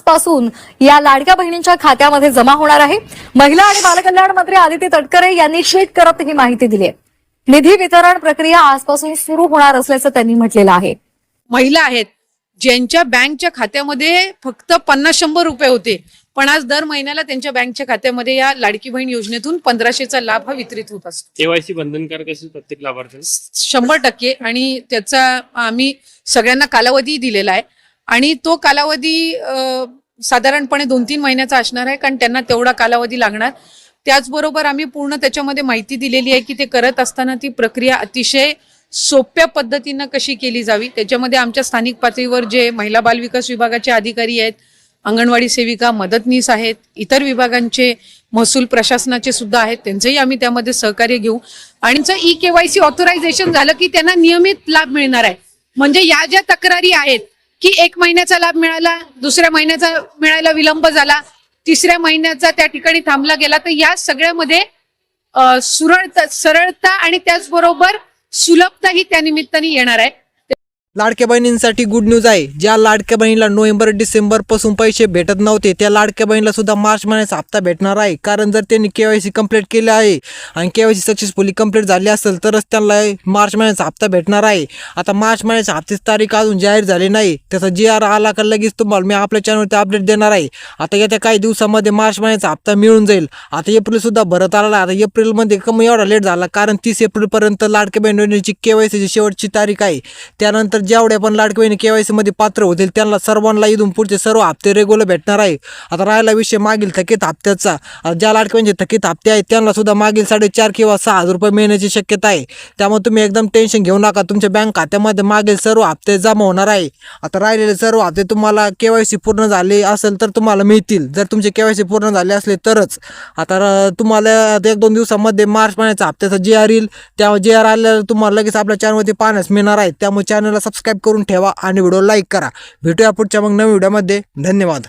आजपासून या लाडक्या बहिणींच्या खात्यामध्ये जमा होणार आहे। महिला आणि बालकल्याण मंत्री आदिती तटकरे यांनी ट्विट करत ही माहिती दिली आहे। निधी वितरण प्रक्रिया आजपासून सुरू होणार असल्याचं त्यांनी म्हटलेलं आहे। महिला आहेत ज्यांच्या बँकच्या खात्यामध्ये फक्त 50-100 रुपये होते, पण आज दर महिन्याला त्यांच्या बँकच्या खात्यामध्ये या लाडकी बहीण योजनेतून 1500चा लाभ हा वितरित होत असतो। केवायसी बंधनकारक असेल प्रत्येक लाभार्थ्याला 100% आणि त्याचा आम्ही सगळ्यांना कालावधी दिलेला आहे आणि तो कालावधी साधारणपणे 2-3 महिन्याचा असणार आहे, कारण त्यांना तेवढा कालावधी लागणार। त्याचबरोबर आम्ही पूर्ण त्याच्यामध्ये माहिती दिलेली आहे की ते करत असताना ती प्रक्रिया अतिशय सोप्या पद्धतीनं कशी केली जावी। त्याच्यामध्ये आमच्या स्थानिक पातळीवर जे महिला बाल विकास विभागाचे अधिकारी आहेत, अंगणवाडी सेविका, मदतनीस आहेत, इतर विभागांचे महसूल प्रशासनाचे सुद्धा आहेत, त्यांचंही आम्ही त्यामध्ये सहकार्य घेऊ आणि ई-केवायसी ऑथरायझेशन झालं की त्यांना नियमित लाभ मिळणार आहे। म्हणजे या ज्या तक्रारी आहेत की 1 महिन्याचा लाभ मिळाला, दुसऱ्या महिन्याचा मिळायला विलंब झाला, तिसऱ्या महिन्याचा त्या ठिकाणी थांबला गेला, तर या सगळ्यामध्ये सरळता आणि त्याचबरोबर सुलभता ही त्या निमित्ताने येणार आहे। लाडक्या बहिणींसाठी गुड न्यूज आहे। ज्या लाडक्या बहिणीला नोव्हेंबर-डिसेंबर पासून पैसे भेटत नव्हते त्या लाडक्या बहिणीला सुद्धा मार्च महिन्याचा हप्ता भेटणार आहे, कारण जर त्यांनी केवायसी कंप्लीट केले आहे आणि केवायसी सक्सेसफुली कंप्लीट झाली असेल तरच त्यांना मार्च महिन्याचा हप्ता भेटणार आहे। आता मार्च महिन्याच्या हप्त्याची तारीख अजून जाहीर झाली नाही, त्याचा GR आला का लगेच तुम्हाला मी आपल्या चॅनलवरती अपडेट देणार आहे। आता येत्या काही दिवसामध्ये मार्च महिन्याचा हप्ता मिळून जाईल। आता एप्रिल सुद्धा भरत आला, आता एप्रिलमध्ये कमी एवढा लेट झाला कारण 30 एप्रिलपर्यंत लाडक्या बहिणीची केवायसीची शेवटची तारीख आहे। त्यानंतर जेवढ्या पण लाडकी बहिणी केवायसी मध्ये पात्र होतील त्यांना सर्वांना इथून पुढचे सर्व हप्ते रेग्युलर भेटणार आहे। आता राहिला विषय मागील थकीत हप्त्याचा, ज्या लाडकी बहिणीचे थकीत हप्ते आहेत त्यांना सुद्धा मागील 4.5 किंवा 6,000 रुपये मिळण्याची शक्यता आहे। त्यामुळे तुम्ही एकदम टेन्शन घेऊ नका, तुमच्या बँक खात्यामध्ये मागील सर्व हप्ते जमा होणार आहे। आता राहिलेले सर्व हप्ते तुम्हाला केवायसी पूर्ण झाले असेल तर तुम्हाला मिळतील, जर तुमचे केवायसी पूर्ण झाले असले तरच। आता तुम्हाला 1-2 दिवसामध्ये मार्च महिन्याचा हप्त्याचा GR येईल, त्या GR आल्यावर तुम्हाला लगेच आपल्या चॅनलवरती पाहण्यास मिळणार आहे। त्यामुळे चॅनलला सबस्क्राईब करून ठेवा आणि व्हिडिओ लाईक करा। भेटूया पुढच्या मग नवीन व्हिडिओमध्ये। धन्यवाद।